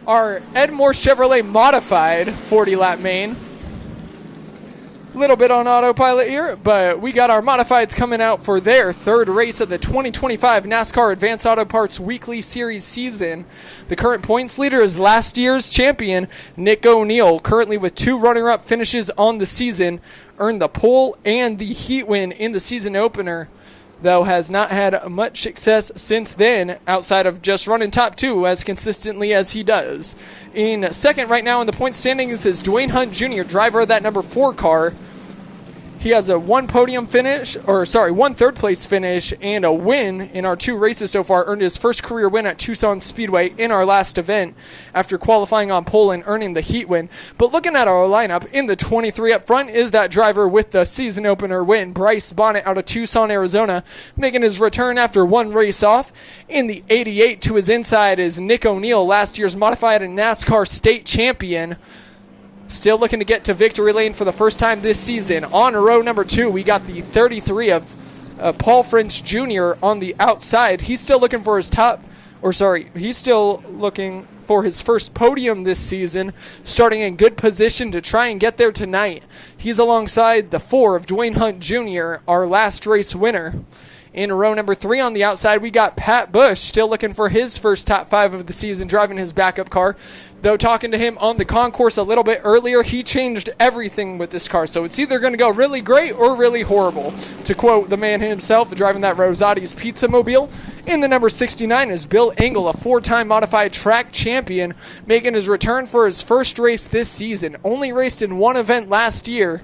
our Edmore Chevrolet modified 40-lap main. Little bit on autopilot here, but we got our modifieds coming out for their third race of the 2025 NASCAR Advanced Auto Parts Weekly Series season. The current points leader is last year's champion, Nick O'Neill, currently with 2 runner-up finishes on the season, earned the pole and the heat win in the season opener, though has not had much success since then outside of just running top 2 as consistently as he does. In second right now in the point standings is Dwayne Hunt Jr., driver of that number 4 car. He has a one third place finish and a win in our 2 races so far. Earned his first career win at Tucson Speedway in our last event after qualifying on pole and earning the heat win. But looking at our lineup, in the 23 up front is that driver with the season opener win, Bryce Bonnet out of Tucson, Arizona, making his return after 1 race off. In the 88 to his inside is Nick O'Neill, last year's modified and NASCAR state champion. Still looking to get to victory lane for the first time this season. On row number 2, we got the 33 of Paul French Jr. on the outside. He's still looking for his he's still looking for his first podium this season, starting in good position to try and get there tonight. He's alongside the 4 of Dwayne Hunt Jr., our last race winner. In row number 3 on the outside, we got Pat Bush, still looking for his first top 5 of the season, driving his backup car. Though talking to him on the concourse a little bit earlier, he changed everything with this car. So it's either going to go really great or really horrible. To quote the man himself, driving that Rosati's Pizza Mobile. In the number 69 is Bill Engel, a 4-time modified track champion, making his return for his first race this season. Only raced in 1 event last year,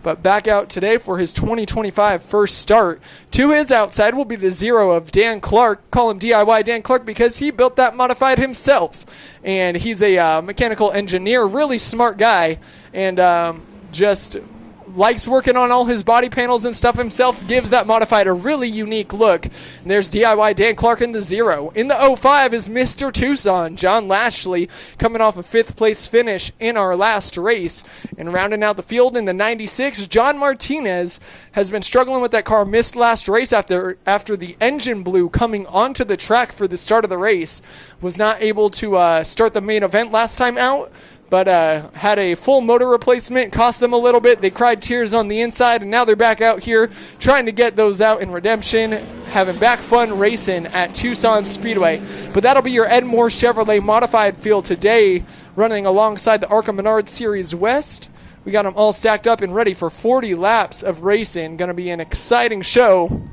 but back out today for his 2025 first start. To his outside will be the 0 of Dan Clark. Call him DIY Dan Clark because he built that modified himself. And he's a mechanical engineer, really smart guy, and just likes working on all his body panels and stuff himself, gives that modified a really unique look. And there's DIY Dan Clark in the 0. In the 05 is Mr. Tucson, John Lashley, coming off a 5th place finish in our last race. And rounding out the field in the 96, John Martinez has been struggling with that car, missed last race after the engine blew coming onto the track for the start of the race. Was not able to start the main event last time out, but had a full motor replacement, cost them a little bit. They cried tears on the inside, and now they're back out here trying to get those out in redemption, having back fun racing at Tucson Speedway. But that'll be your Edmore Chevrolet modified field today, running alongside the Arca Menard Series West. We got them all stacked up and ready for 40 laps of racing. Going to be an exciting show.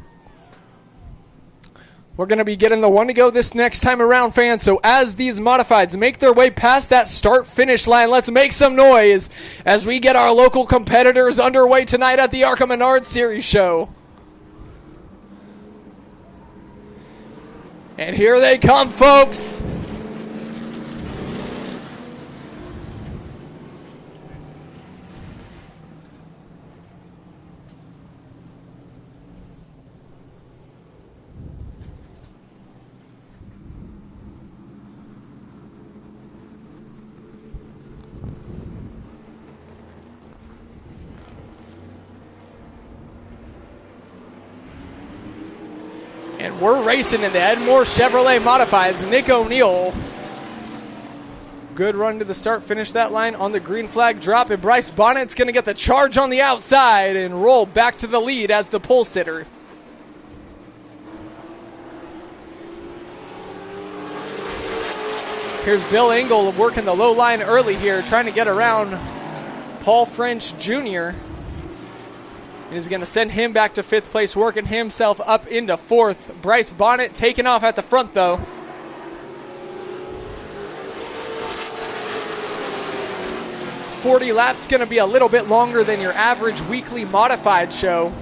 We're going to be getting the one to go this next time around, fans. So as these modifieds make their way past that start-finish line, let's make some noise as we get our local competitors underway tonight at the Arca Menard Series show. And here they come, folks. And we're racing in the Edmore Chevrolet Modifieds. Nick O'Neill. Good run to the start. Finish that line on the green flag drop. And Bryce Bonnet's going to get the charge on the outside and roll back to the lead as the pole sitter. Here's Bill Engel working the low line early here, trying to get around Paul French Jr. He's going to send him back to 5th place, working himself up into 4th. Bryce Bonnet taking off at the front, though. "40 laps going to be a little bit longer than your average weekly modified show.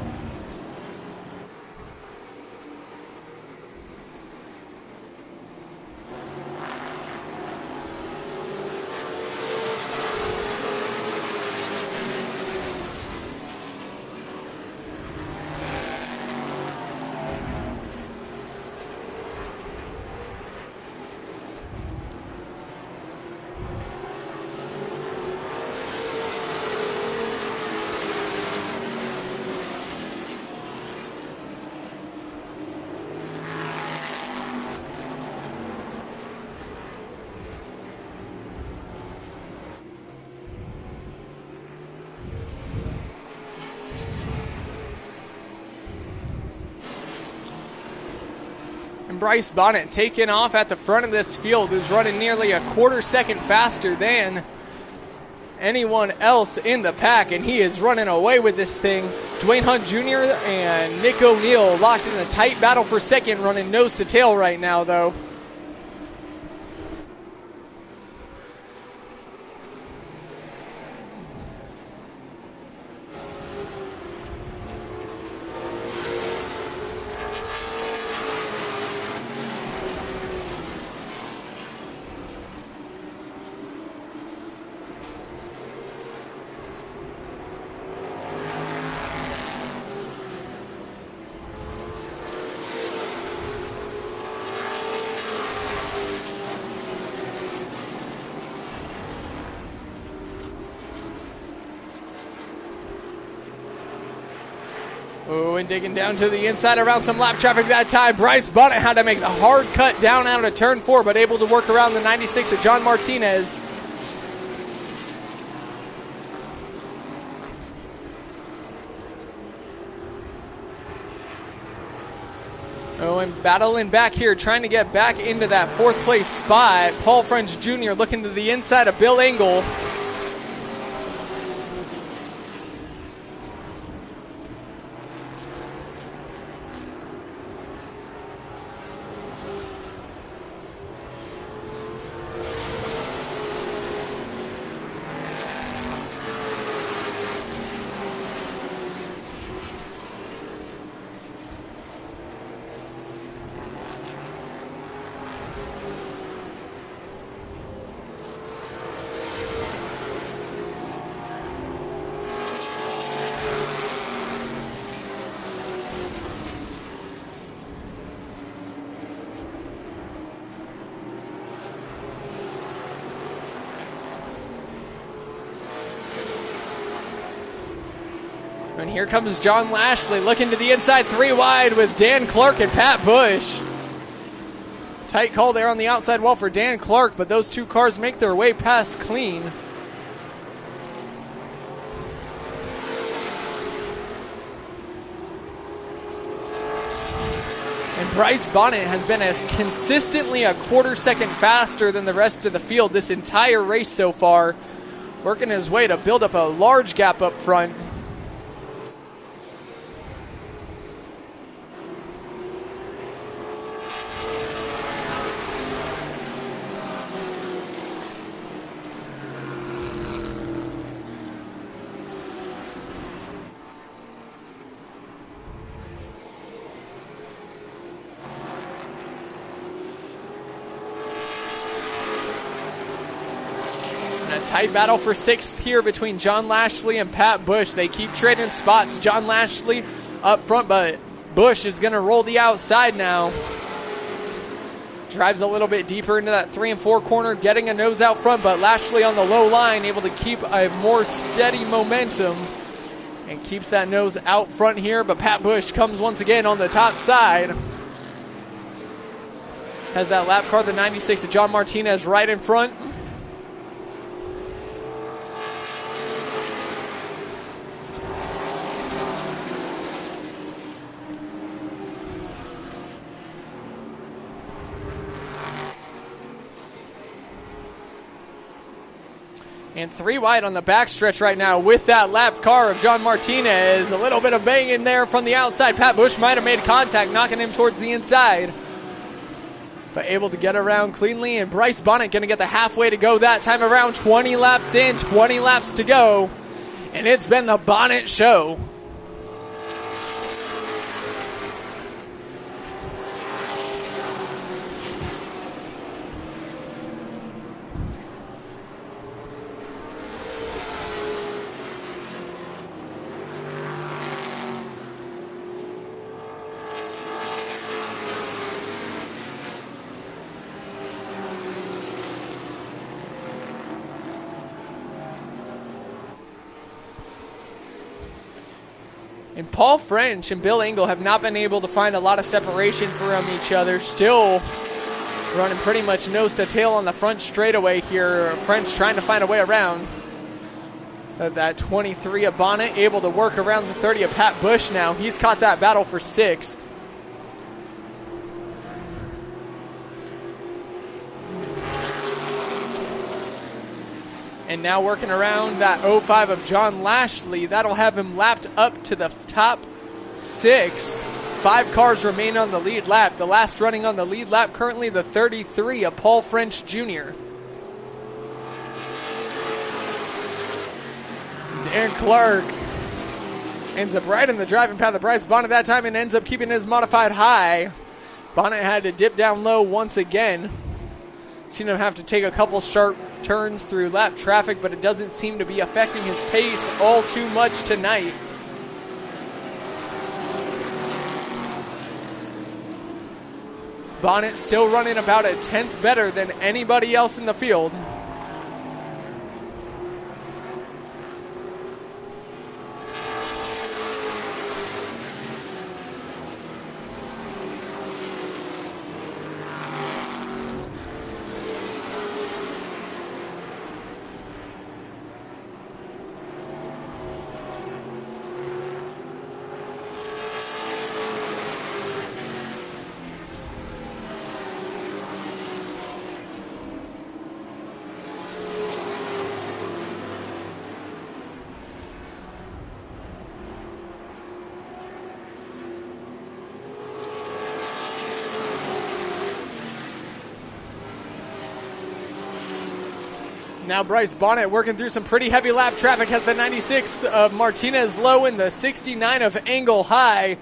And Bryce Bonnet taking off at the front of this field, who's running nearly a quarter second faster than anyone else in the pack, and he is running away with this thing. Dwayne Hunt Jr. and Nick O'Neill locked in a tight battle for second, running nose to tail right now, though. Oh, and digging down to the inside around some lap traffic that time. Bryce Bonnet had to make the hard cut down out of turn 4, but able to work around the 96 of John Martinez. Oh, and battling back here, trying to get back into that 4th place spot. Paul French Jr. looking to the inside of Bill Engel. And here comes John Lashley looking to the inside, 3 wide with Dan Clark and Pat Bush. Tight call there on the outside wall for Dan Clark, but those 2 cars make their way past clean. And Bryce Bonnet has been consistently a quarter second faster than the rest of the field this entire race so far, working his way to build up a large gap up front. Tight battle for 6th here between John Lashley and Pat Bush. They keep trading spots. John Lashley up front, but Bush is going to roll the outside now. Drives a little bit deeper into that 3 and 4 corner, getting a nose out front, but Lashley on the low line, able to keep a more steady momentum and keeps that nose out front here, but Pat Bush comes once again on the top side. Has that lap car, the 96 of John Martinez, right in front. And 3 wide on the backstretch right now with that lap car of John Martinez. A little bit of banging there from the outside. Pat Bush might have made contact, knocking him towards the inside. But able to get around cleanly. And Bryce Bonnet going to get the halfway to go that time around. 20 laps in, 20 laps to go. And it's been the Bonnet show. And Paul French and Bill Engel have not been able to find a lot of separation from each other. Still running pretty much nose to tail on the front straightaway here. French trying to find a way around. That 23 of Bonnet able to work around the 30 of Pat Bush now. He's caught that battle for 6th. And now working around that 05 of John Lashley. That'll have him lapped up to the top 6. 5 cars remain on the lead lap. The last running on the lead lap currently the 33 of Paul French Jr. Dan Clark ends up right in the driving path of Bryce Bonnet that time and ends up keeping his modified high. Bonnet had to dip down low once again. Seen him have to take a couple sharp turns through lap traffic, but it doesn't seem to be affecting his pace all too much tonight. Bonnet still running about a tenth better than anybody else in the field. Now Bryce Bonnet working through some pretty heavy lap traffic, has the 96 of Martinez low and the 69 of Engel high.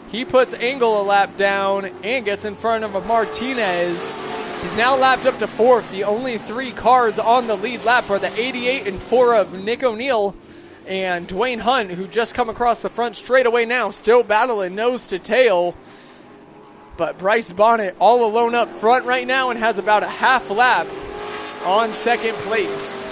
He puts Engel a lap down and gets in front of Martinez. He's now lapped up to 4th. The only 3 cars on the lead lap are the 88 and 4 of Nick O'Neill and Dwayne Hunt, who just come across the front straightaway now, still battling nose to tail. But Bryce Bonnet all alone up front right now and has about a half lap on second place.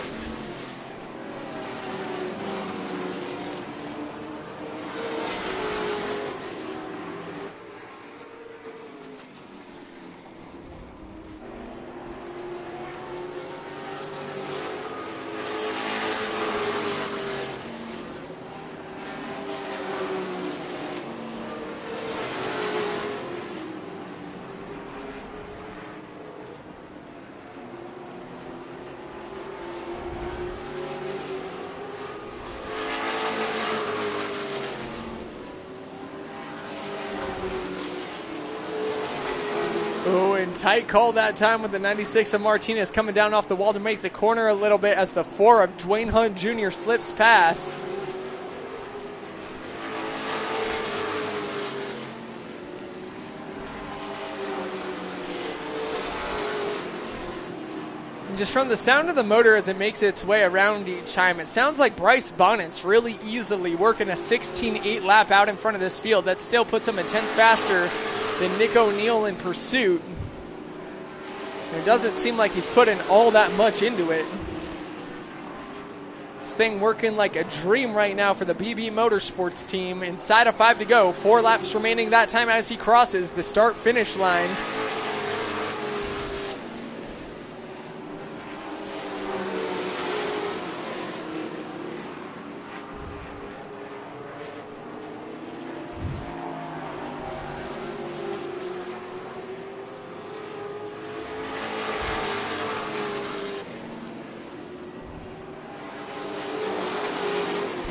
Oh, and tight call that time with the 96 of Martinez coming down off the wall to make the corner a little bit as the 4 of Dwayne Hunt Jr. slips past. And just from the sound of the motor as it makes its way around each time, it sounds like Bryce Bonnet's really easily working a 16.8 lap out in front of this field. That still puts him a tenth faster than Nick O'Neill in pursuit. And it doesn't seem like he's putting all that much into it. This thing working like a dream right now for the BB Motorsports team. Inside of 5 to go. 4 laps remaining that time as he crosses the start-finish line.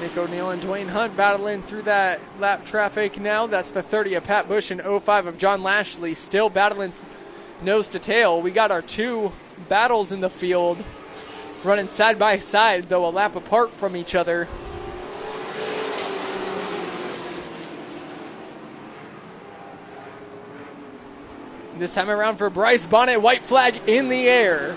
Nick O'Neill and Dwayne Hunt battling through that lap traffic now. That's the 30 of Pat Bush and 05 of John Lashley still battling nose to tail. We got our 2 battles in the field running side by side, though a lap apart from each other. This time around for Bryce Bonnet, white flag in the air.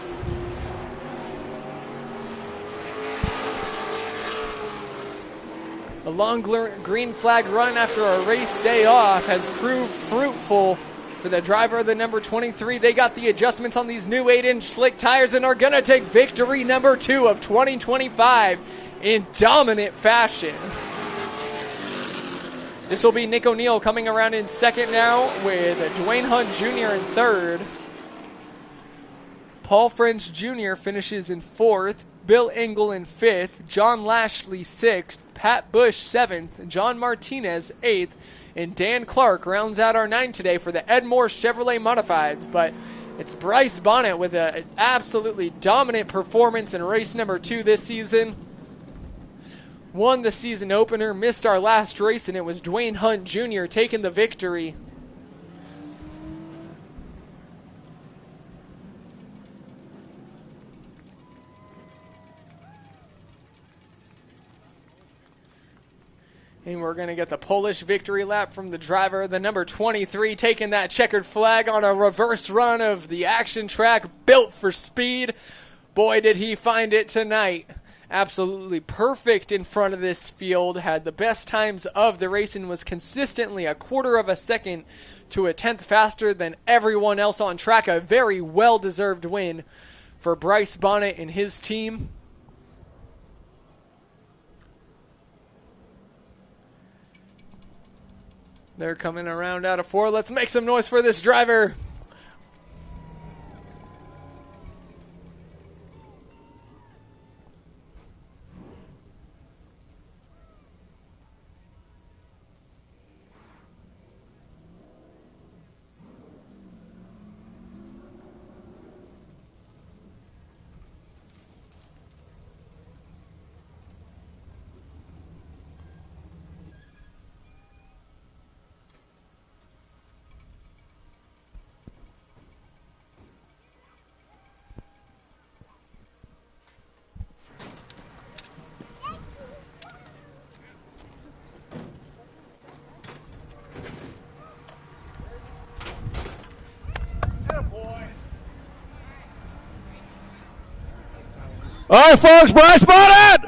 A long green flag run after a race day off has proved fruitful for the driver of the number 23. They got the adjustments on these new 8-inch slick tires and are going to take victory number 2 of 2025 in dominant fashion. This will be Nick O'Neill coming around in second now with Dwayne Hunt Jr. in third. Paul French Jr. finishes in 4th. Bill Engel in 5th, John Lashley 6th, Pat Bush 7th, John Martinez 8th, and Dan Clark rounds out our 9 today for the Ed Moore Chevrolet Modifieds. But It's Bryce Bonnet with an absolutely dominant performance in race number 2 this season. Won the season opener, missed our last race, and it was Dwayne Hunt Jr. taking the victory. And we're going to get the Polish victory lap from the driver, the number 23, taking that checkered flag on a reverse run of the action track built for speed. Boy, did he find it tonight. Absolutely perfect in front of this field, had the best times of the race and was consistently a quarter of a second to a tenth faster than everyone else on track. A very well-deserved win for Bryce Bonnet and his team. They're coming around out of 4. Let's make some noise for this driver. All right, folks, Bryce Bonnet.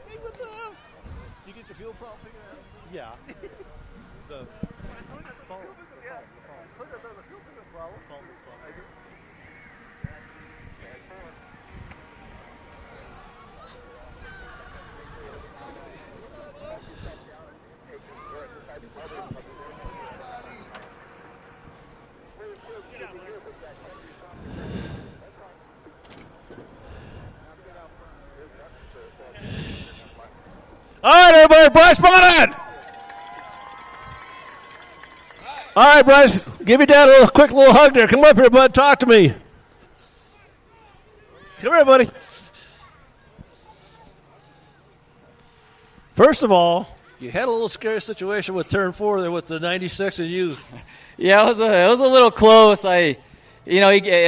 Hey, what's up? Did you get the fuel problem figured out? Yeah. The phone. All right, everybody, Bryce Bonnet. All right, Bryce, give your dad a quick little hug there. Come up here, bud. Talk to me. Come here, buddy. First of all, you had a little scary situation with turn 4 there with the 96 and you. Yeah, it was a little close. It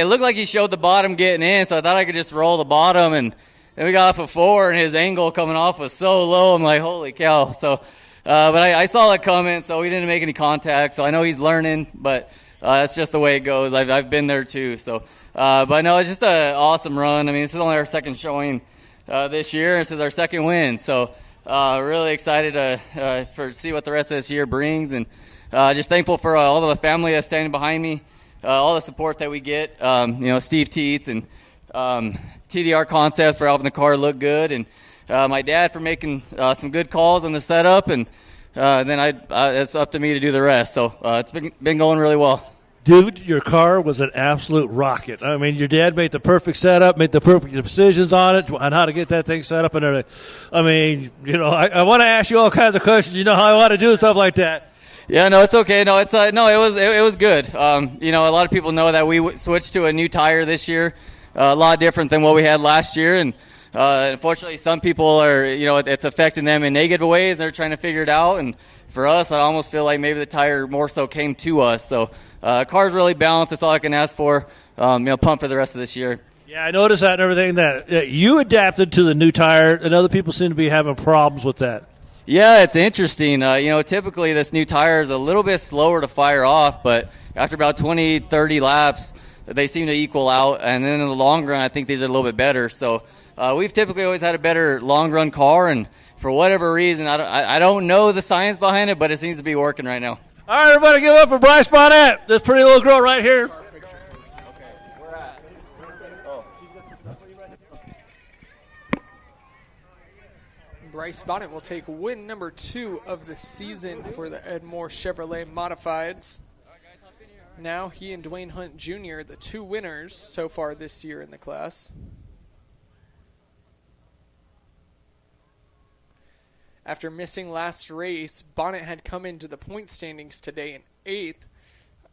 looked like he showed the bottom getting in, so I thought I could just roll the bottom, and then we got off of 4, and his angle coming off was so low. I'm like, holy cow. So, but I saw it coming, so we didn't make any contact. So I know he's learning, but that's just the way it goes. I've been there too. So, but no, it's just an awesome run. I mean, this is only our second showing this year. This is our second win. So, really excited to see what the rest of this year brings, and just thankful for all of the family that's standing behind me, all the support that we get. Steve Teets and TDR Concepts for helping the car look good, and my dad for making some good calls on the setup, and then it's up to me to do the rest. So it's been going really well. Dude, your car was an absolute rocket. I mean, your dad made the perfect setup, made the perfect decisions on it, on how to get that thing set up and everything. I mean, I want to ask you all kinds of questions. You know how I want to do stuff like that. Yeah, no, it's okay. No, it was good. A lot of people know that we switched to a new tire this year, a lot different than what we had last year, and unfortunately, some people are, it's affecting them in negative ways. They're trying to figure it out, and for us, I almost feel like maybe the tire more so came to us. So, car's really balanced. That's all I can ask for. Pumped for the rest of this year. Yeah, I noticed that and everything, that you adapted to the new tire, and other people seem to be having problems with that. Yeah, it's interesting. Typically this new tire is a little bit slower to fire off, but after about 20, 30 laps, they seem to equal out. And then in the long run, I think these are a little bit better. So we've typically always had a better long-run car, and for whatever reason, I don't know the science behind it, but it seems to be working right now. All right, everybody, give up for Bryce Bonnet, this pretty little girl right here. Bryce Bonnet will take win number 2 of the season for the Edmore Chevrolet Modifieds. Now he and Dwayne Hunt Jr., the 2 winners so far this year in the class. After missing last race, Bonnet had come into the point standings today in 8th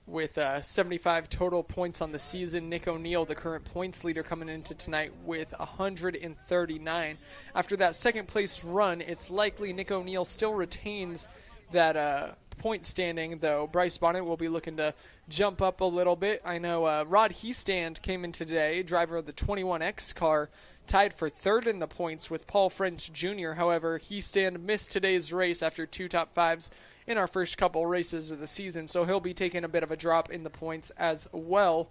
with 75 total points on the season. Nick O'Neill, the current points leader, coming into tonight with 139. After that second place run, it's likely Nick O'Neill still retains that point standing, though Bryce Bonnet will be looking to jump up a little bit. I know Rod Heastand came in today, driver of the 21X car, tied for third in the points with Paul French Jr. However, Heastand missed today's race after 2 top 5s in our first couple races of the season, so he'll be taking a bit of a drop in the points as well.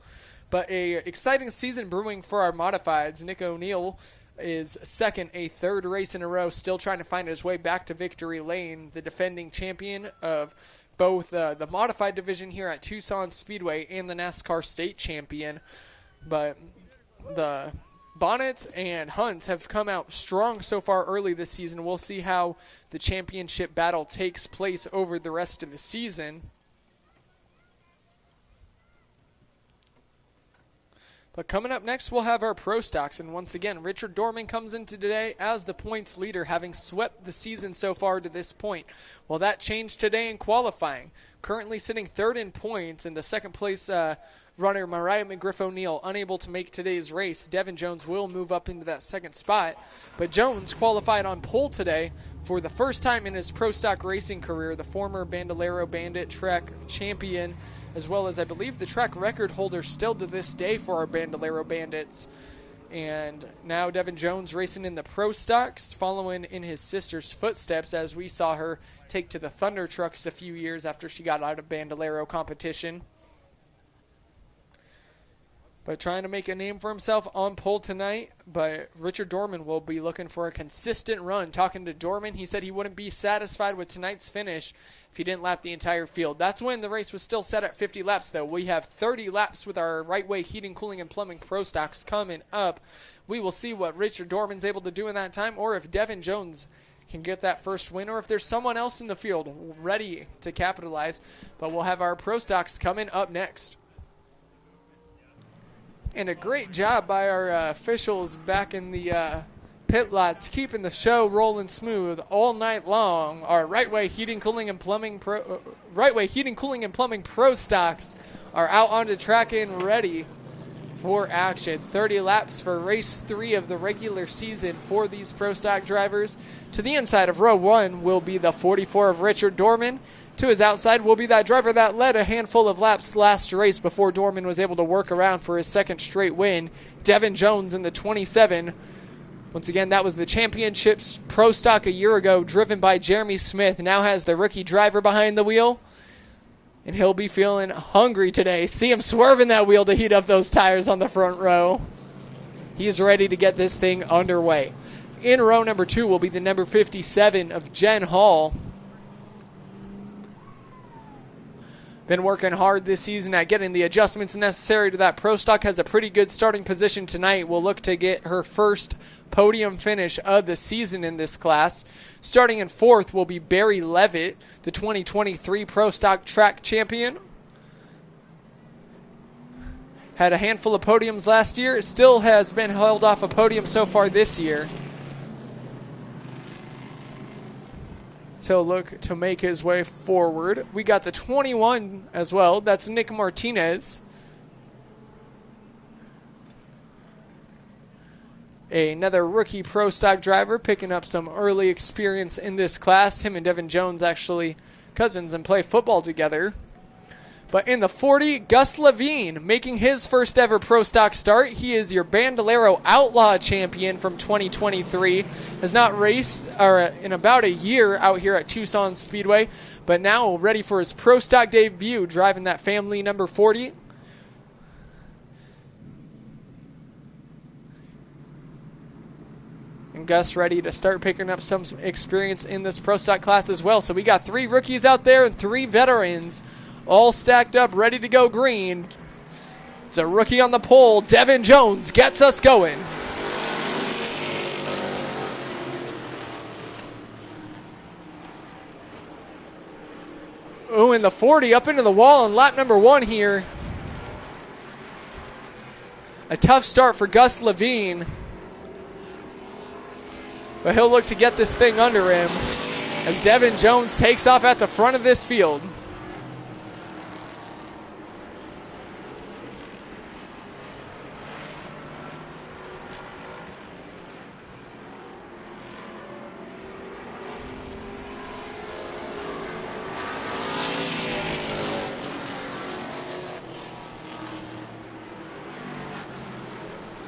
But a exciting season brewing for our modifieds. Nick O'Neill is second, a third race in a row, still trying to find his way back to victory lane. The defending champion of both the modified division here at Tucson Speedway and the NASCAR state champion. But the Bonnets and Hunts have come out strong so far early this season. We'll see how the championship battle takes place over the rest of the season. But coming up next, we'll have our Pro Stocks. And once again, Richard Dorman comes into today as the points leader, having swept the season so far to this point. Well, that changed today in qualifying. Currently sitting third in points, and the second place runner, Mariah McGriff O'Neill, unable to make today's race. Devin Jones will move up into that second spot. But Jones qualified on pole today for the first time in his Pro Stock racing career. The former Bandolero Bandit track champion, as well as, I believe, the track record holder still to this day for our Bandolero Bandits. And now Devin Jones racing in the Pro Stocks, following in his sister's footsteps, as we saw her take to the Thunder Trucks a few years after she got out of Bandolero competition. But trying to make a name for himself on pole tonight. But Richard Dorman will be looking for a consistent run. Talking to Dorman, he said he wouldn't be satisfied with tonight's finish if he didn't lap the entire field. That's when the race was still set at 50 laps, though. We have 30 laps with our Right Way Heating, Cooling, and Plumbing Pro Stocks coming up. We will see what Richard Dorman's able to do in that time, or if Devin Jones can get that first win, or if there's someone else in the field ready to capitalize. But we'll have our Pro Stocks coming up next. And a great job by our officials back in the pit lots, keeping the show rolling smooth all night long. Our Right Way Heating, Cooling, and Plumbing Pro Stocks are out on the track and ready for action. 30 laps for race 3 of the regular season for these Pro Stock drivers. To the inside of row 1 will be the 44 of Richard Dorman. To his outside will be that driver that led a handful of laps last race before Dorman was able to work around for his second straight win. Devin Jones in the 27. Once again, that was the championships Pro Stock a year ago, driven by Jeremy Smith. Now has the rookie driver behind the wheel, and he'll be feeling hungry today. See him swerving that wheel to heat up those tires on the front row. He's ready to get this thing underway. In row number 2 will be the number 57 of Jen Hall. Been working hard this season at getting the adjustments necessary to that. Pro Stock has a pretty good starting position tonight. Will look to get her first podium finish of the season in this class. Starting in 4th will be Barry Levitt, the 2023 Pro Stock track champion. Had a handful of podiums last year. Still has been held off a podium so far this year. So look to make his way forward. We got the 21 as well. That's Nick Martinez. Another rookie Pro Stock driver picking up some early experience in this class. Him and Devin Jones actually cousins and play football together. But in the 40, Gus Levine making his first ever Pro Stock start. He is your Bandolero Outlaw champion from 2023. Has not raced in about a year out here at Tucson Speedway, but now ready for his Pro Stock debut, driving that family number 40. And Gus ready to start picking up some experience in this Pro Stock class as well. So we got 3 rookies out there and 3 veterans, all stacked up, ready to go green. It's a rookie on the pole. Devin Jones gets us going. Ooh, in the 40, up into the wall on lap number 1 here. A tough start for Gus Levine, but he'll look to get this thing under him. as Devin Jones takes off at the front of this field.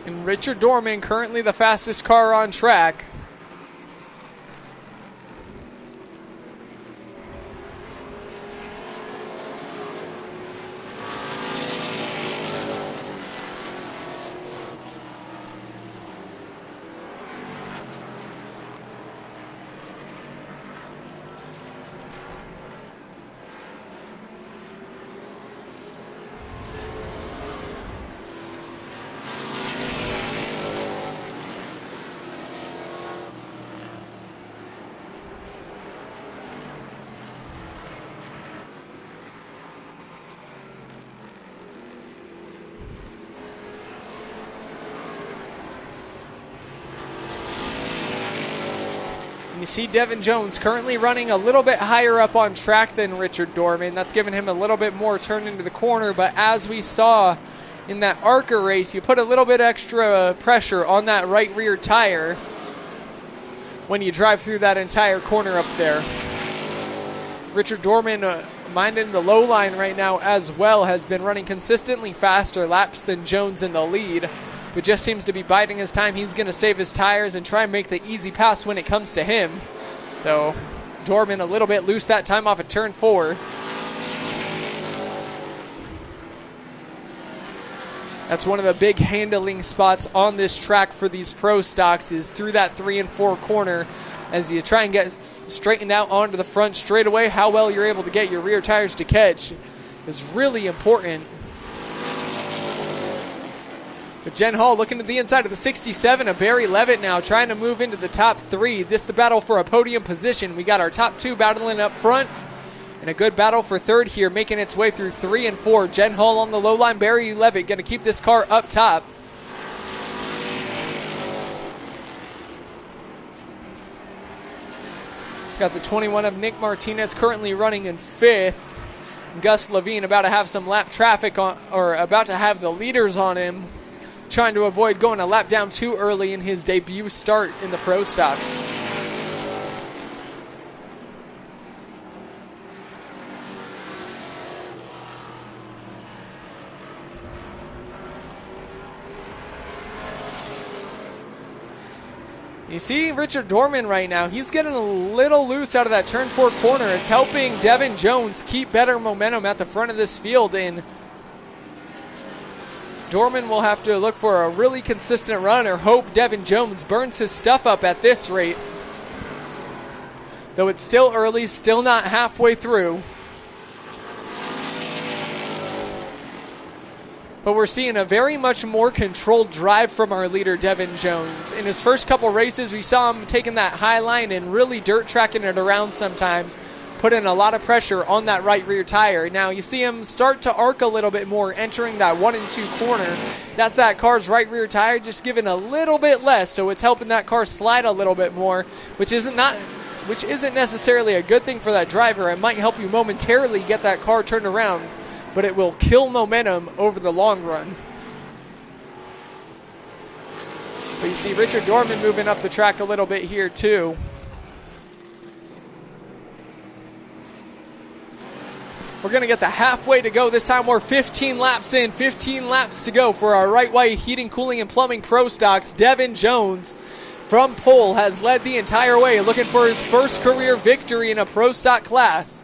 And Richard Dorman, currently the fastest car on track. And you see Devin Jones currently running a little bit higher up on track than Richard Dorman. That's giving him a little bit more turn into the corner. But as we saw in that ARCA race, you put a little bit extra pressure on that right rear tire when you drive through that entire corner up there. Richard Dorman, minding the low line right now as well, has been running consistently faster laps than Jones in the lead, but just seems to be biding his time. He's going to save his tires and try and make the easy pass when it comes to him. So Dorman a little bit loose that time off of turn 4. That's one of the big handling spots on this track for these pro stocks, is through that 3 and 4 corner as you try and get straightened out onto the front straightaway. How well you're able to get your rear tires to catch is really important. But Jen Hall looking to the inside of the 67 of Barry Levitt now, trying to move into the top 3. This the battle for a podium position. We got our top 2 battling up front, and a good battle for third here, making its way through 3 and 4. Jen Hall on the low line, Barry Levitt going to keep this car up top. Got the 21 of Nick Martinez currently running in 5th. Gus Levine about to have some lap traffic on, or about to have the leaders on him, trying to avoid going a lap down too early in his debut start in the pro stocks. You see Richard Dorman right now, he's getting a little loose out of that turn 4 corner. It's helping Devin Jones keep better momentum at the front of this field, and Dorman will have to look for a really consistent run or hope Devin Jones burns his stuff up at this rate. Though it's still early, still not halfway through. But we're seeing a very much more controlled drive from our leader, Devin Jones. In his first couple races, we saw him taking that high line and really dirt tracking it around sometimes, putting a lot of pressure on that right rear tire. Now you see him start to arc a little bit more, entering that 1 and 2 corner. That's that car's right rear tire just giving a little bit less, so it's helping that car slide a little bit more, which isn't necessarily a good thing for that driver. It might help you momentarily get that car turned around, but it will kill momentum over the long run. But you see Richard Dorman moving up the track a little bit here too. We're going to get the halfway to go. This time we're 15 laps in, 15 laps to go for our right way heating, cooling, and plumbing pro stocks. Devin Jones from pole has led the entire way, looking for his first career victory in a pro stock class.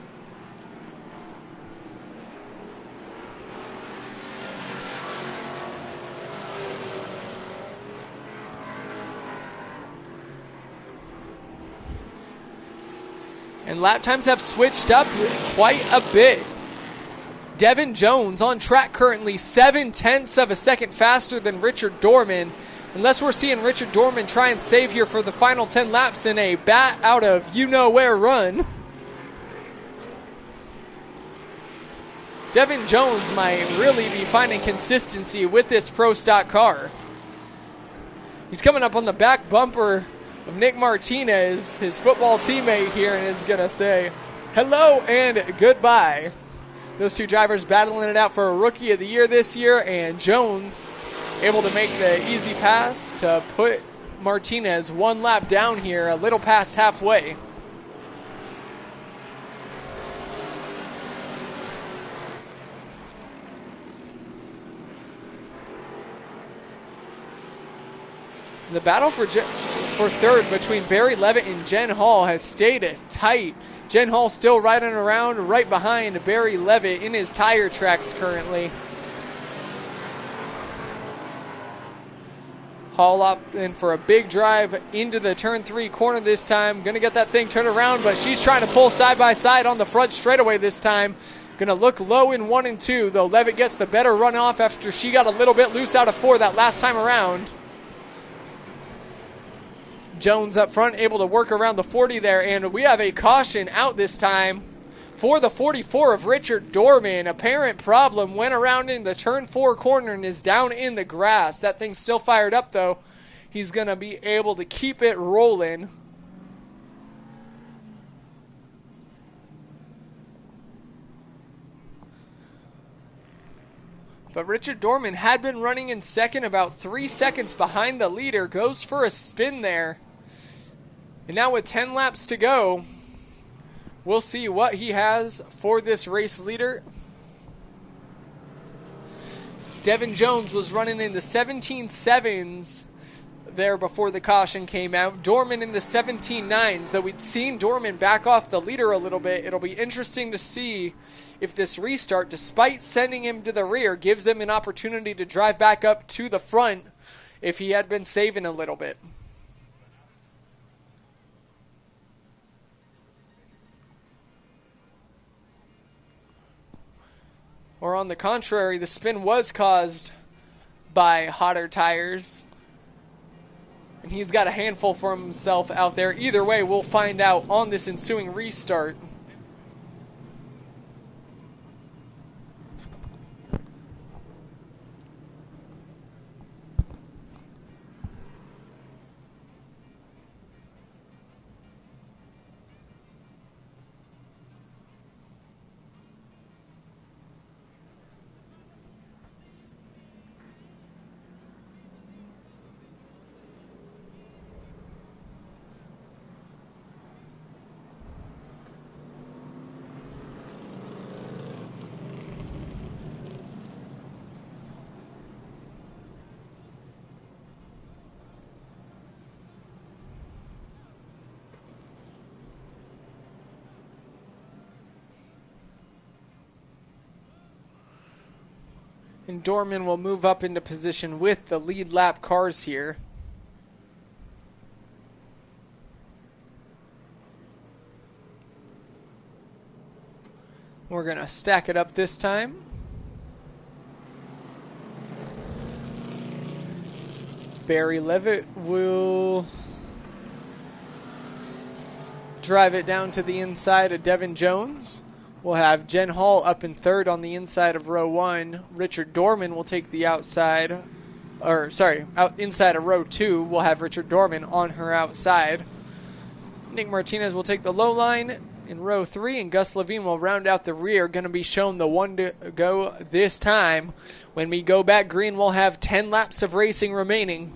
And lap times have switched up quite a bit. Devin Jones on track currently 0.7 of a second faster than Richard Dorman. Unless we're seeing Richard Dorman try and save here for the final 10 laps in a bat out of you-know-where run. Devin Jones might really be finding consistency with this pro stock car. He's coming up on the back bumper of Nick Martinez, his football teammate here, and is going to say hello and goodbye. Those two drivers battling it out for a Rookie of the Year this year, and Jones able to make the easy pass to put Martinez one lap down here, a little past halfway. The battle for third between Barry Levitt and Jen Hall has stayed tight. Jen Hall still riding around right behind Barry Levitt in his tire tracks currently. Hall up in for a big drive into the turn 3 corner this time. Going to get that thing turned around, but she's trying to pull side by side on the front straightaway this time. Going to look low in 1 and 2, though Levitt gets the better runoff after she got a little bit loose out of 4 that last time around. Jones up front, able to work around the 40 there, and we have a caution out this time for the 44 of Richard Dorman. Apparent problem, went around in the turn 4 corner and is down in the grass. That thing's still fired up, though. He's going to be able to keep it rolling. But Richard Dorman had been running in second, about 3 seconds behind the leader. Goes for a spin there. And now with 10 laps to go, we'll see what he has for this race leader. Devin Jones was running in the 17.7s there before the caution came out. Dorman in the 17.9s, though we'd seen Dorman back off the leader a little bit. It'll be interesting to see if this restart, despite sending him to the rear, gives him an opportunity to drive back up to the front if he had been saving a little bit. Or on the contrary, the spin was caused by hotter tires. And he's got a handful for himself out there. Either way, we'll find out on this ensuing restart. And Dorman will move up into position with the lead lap cars here. We're going to stack it up this time. Barry Levitt will drive it down to the inside of Devin Jones. We'll have Jen Hall up in third on the inside of row 1. Richard Dorman will take the outside, inside of row 2. We'll have Richard Dorman on her outside. Nick Martinez will take the low line in row 3, and Gus Levine will round out the rear. Going to be shown the one to go this time. When we go back green, we'll have 10 laps of racing remaining.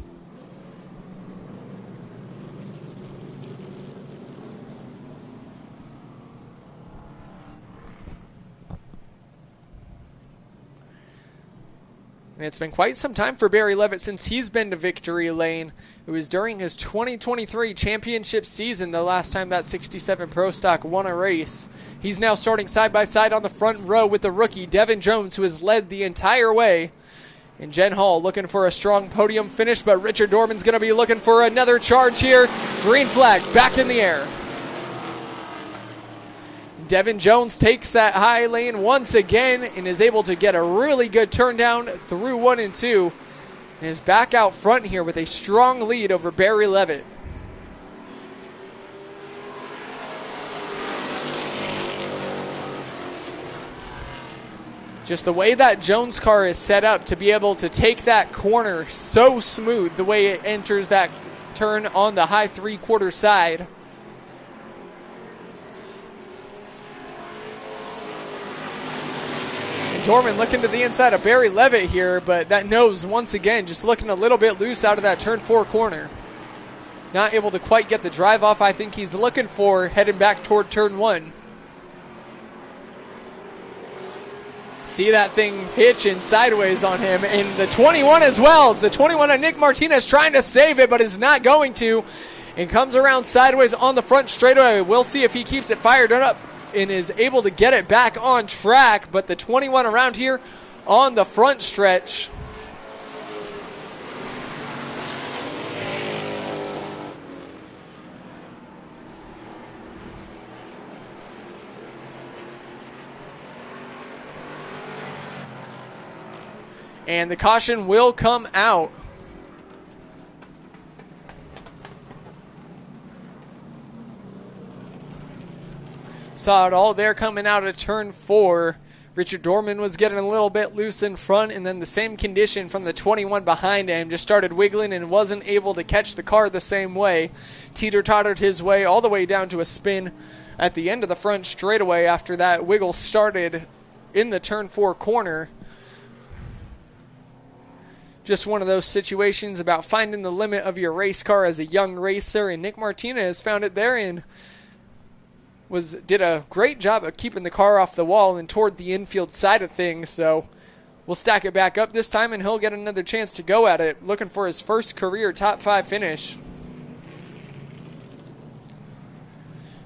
And it's been quite some time for Barry Levitt since he's been to victory lane. It was during his 2023 championship season the last time that 67 Pro Stock won a race. He's now starting side by side on the front row with the rookie Devin Jones, who has led the entire way. And Jen Hall looking for a strong podium finish, but Richard Dorman's going to be looking for another charge here. Green flag back in the air. Devin Jones takes that high lane once again and is able to get a really good turn down through 1 and 2. And is back out front here with a strong lead over Barry Levitt. Just the way that Jones car is set up to be able to take that corner so smooth, the way it enters that turn on the high three-quarter side. And Dorman looking to the inside of Barry Levitt here, but that nose once again just looking a little bit loose out of that turn 4 corner. Not able to quite get the drive off I think he's looking for heading back toward turn 1. See that thing pitching sideways on him, and the 21 as well. The 21 on Nick Martinez trying to save it, but is not going to, and comes around sideways on the front straightaway. We'll see if he keeps it fired up and is able to get it back on track, but the 21 around here on the front stretch. And the caution will come out. Saw it all there coming out of turn 4. Richard Dorman was getting a little bit loose in front, and then the same condition from the 21 behind him. Just started wiggling and wasn't able to catch the car the same way. Teeter-tottered his way all the way down to a spin at the end of the front straightaway after that wiggle started in the turn 4 corner. Just one of those situations about finding the limit of your race car as a young racer, and Nick Martinez found it there and did a great job of keeping the car off the wall and toward the infield side of things. So we'll stack it back up this time, and he'll get another chance to go at it, looking for his first career top 5 finish.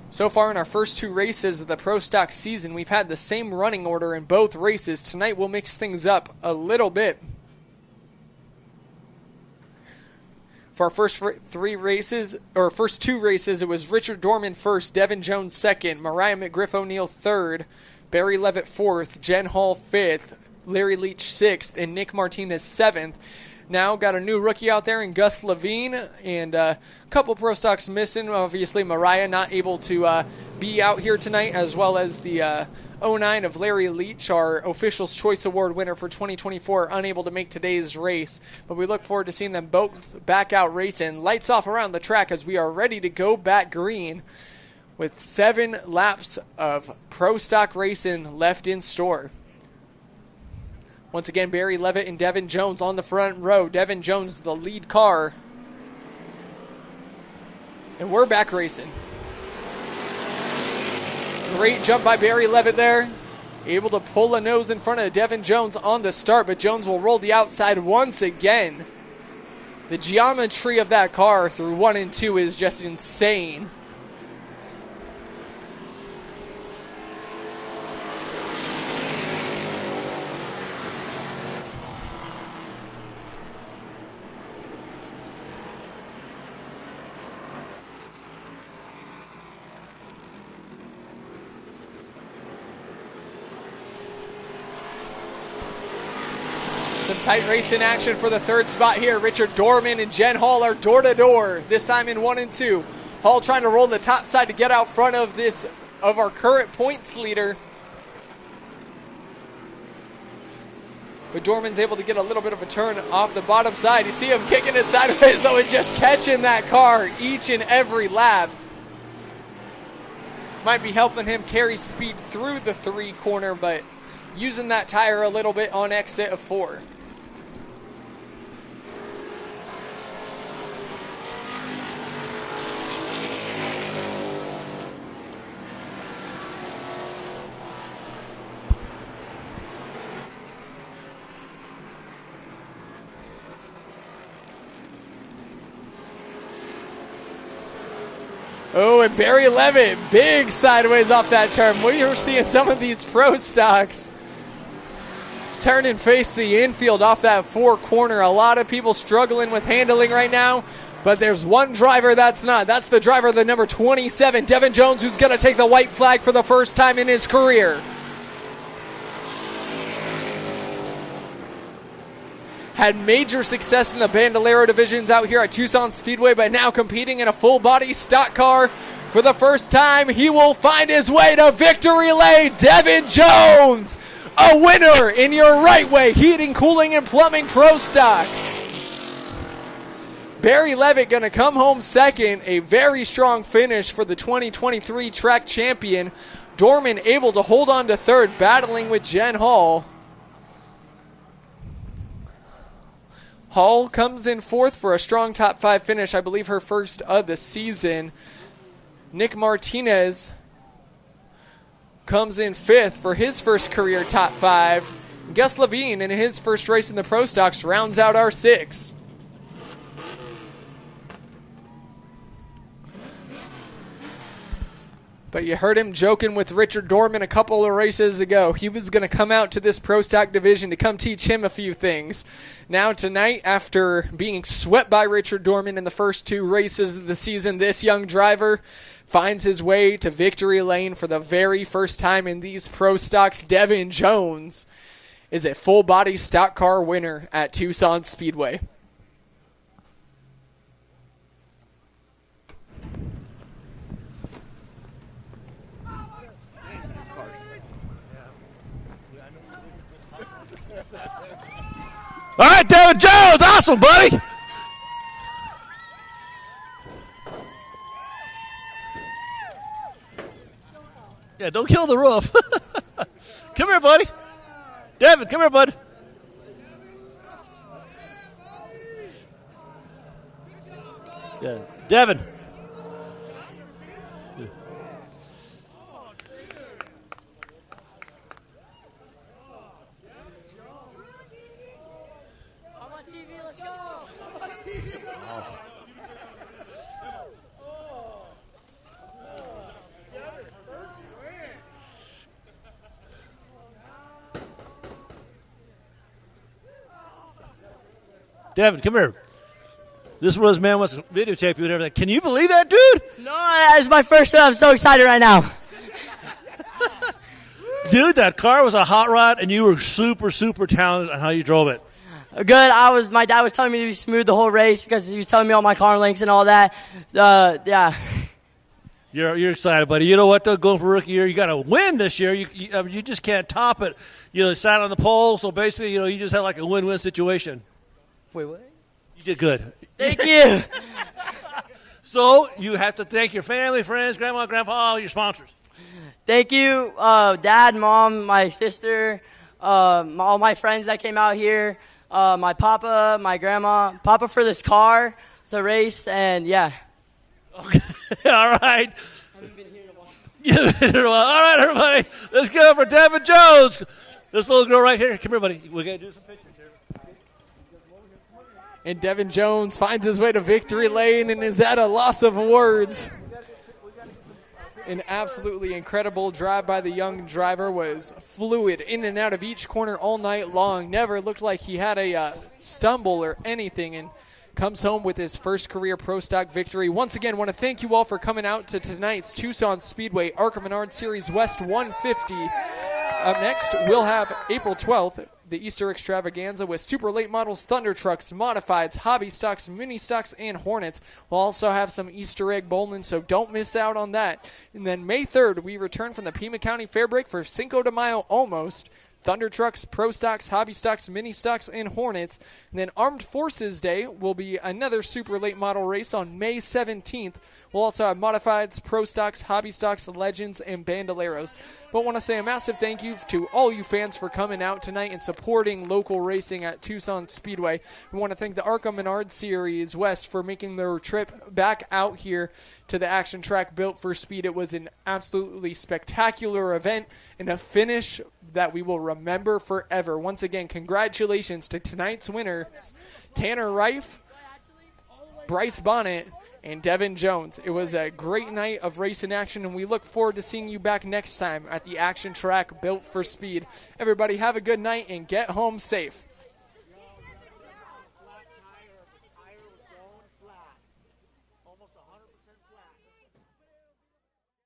So far in our first 2 races of the Pro Stock season, we've had the same running order in both races. Tonight we'll mix things up a little bit. For our first 2 races, it was Richard Dorman first, Devin Jones second, Mariah McGriff O'Neill third, Barry Levitt fourth, Jen Hall fifth, Larry Leach sixth, and Nick Martinez seventh. Now got a new rookie out there in Gus Levine, and a couple Pro Stocks missing. Obviously, Mariah not able to be out here tonight, as well as the 09 of Larry Leach, our Officials' Choice Award winner for 2024, unable to make today's race. But we look forward to seeing them both back out racing. Lights off around the track as we are ready to go back green with 7 laps of Pro Stock racing left in store. Once again, Barry Levitt and Devin Jones on the front row. Devin Jones, the lead car. And we're back racing. Great jump by Barry Levitt there. Able to pull a nose in front of Devin Jones on the start, but Jones will roll the outside once again. The geometry of that car through 1 and 2 is just insane. Some tight racing action for the 3rd spot here. Richard Dorman and Jen Hall are door to door, this time in 1 and 2. Hall trying to roll the top side to get out front of our current points leader. But Dorman's able to get a little bit of a turn off the bottom side. You see him kicking it sideways though and just catching that car each and every lap. Might be helping him carry speed through the 3 corner, but using that tire a little bit on exit of 4. Oh, and Barry Levitt, big sideways off that turn. We are seeing some of these Pro Stocks turn and face the infield off that 4 corner. A lot of people struggling with handling right now, but there's one driver that's not. That's the driver, the number 27, Devin Jones, who's going to take the white flag for the first time in his career. Had major success in the Bandolero divisions out here at Tucson Speedway, but now competing in a full-body stock car for the first time. He will find his way to victory lane. Devin Jones, a winner in your right way heating, cooling, and plumbing Pro Stocks. Barry Levitt going to come home second. A very strong finish for the 2023 track champion. Dorman able to hold on to third, battling with Jen Hall. Hall comes in fourth for a strong top 5 finish, I believe her first of the season. Nick Martinez comes in fifth for his first career top 5. Gus Levine in his first race in the Pro Stocks rounds out our 6. But you heard him joking with Richard Dorman a couple of races ago. He was going to come out to this Pro Stock division to come teach him a few things. Now tonight, after being swept by Richard Dorman in the first 2 races of the season, this young driver finds his way to victory lane for the very first time in these Pro Stocks. Devin Jones is a full-body stock car winner at Tucson Speedway. All right, Devin Jones, awesome, buddy. Yeah, don't kill the roof. Come here, buddy. Devin, come here, bud. Yeah, Devin. Devin, come here. This was man wants to videotape you and everything. Can you believe that, dude? No, it's my first time. I'm so excited right now. Dude, that car was a hot rod, and you were super, super talented on how you drove it. Good. My dad was telling me to be smooth the whole race because he was telling me all my car links and all that. Yeah. You're excited, buddy. You know what, though? Going for rookie year, you got to win this year. You just can't top it. Sat on the pole, so basically, you just had like a win-win situation. Wait, what? You did good. Thank you. So you have to thank your family, friends, grandma, grandpa, all your sponsors. Thank you, Dad, Mom, my sister, all my friends that came out here, my papa, my grandma, Papa for this car, it's a race, and yeah. Okay, all right. I haven't been here in a while. All right, everybody, let's give it for Devin Jones. This little girl right here. Come here, buddy. We're going to do some pictures here. And Devin Jones finds his way to victory lane and is at a loss of words. An absolutely incredible drive by the young driver. Was fluid in and out of each corner all night long. Never looked like he had a stumble or anything, and comes home with his first career Pro Stock victory. Once again, want to thank you all for coming out to tonight's Tucson Speedway ARCA Menard Series West 150. Up next, we'll have April 12th, the Easter Extravaganza with super late models, Thunder Trucks, Modifieds, Hobby Stocks, Mini Stocks, and Hornets. We'll also have some Easter egg bowling, so don't miss out on that. And then May 3rd, we return from the Pima County Fair Break for Cinco de Mayo almost. Thunder Trucks, Pro Stocks, Hobby Stocks, Mini Stocks, and Hornets. And then Armed Forces Day will be another super late model race on May 17th. We'll also have Modifieds, Pro Stocks, Hobby Stocks, Legends, and Bandoleros. But want to say a massive thank you to all you fans for coming out tonight and supporting local racing at Tucson Speedway. We want to thank the ARCA Menard Series West for making their trip back out here to the action track built for speed. It was an absolutely spectacular event and a finish that we will remember forever. Once again, congratulations to tonight's winners, Tanner Reif, Bryce Bonnet, and Devin Jones. It was a great night of racing action, and we look forward to seeing you back next time at the action track built for speed. Everybody have a good night and get home safe.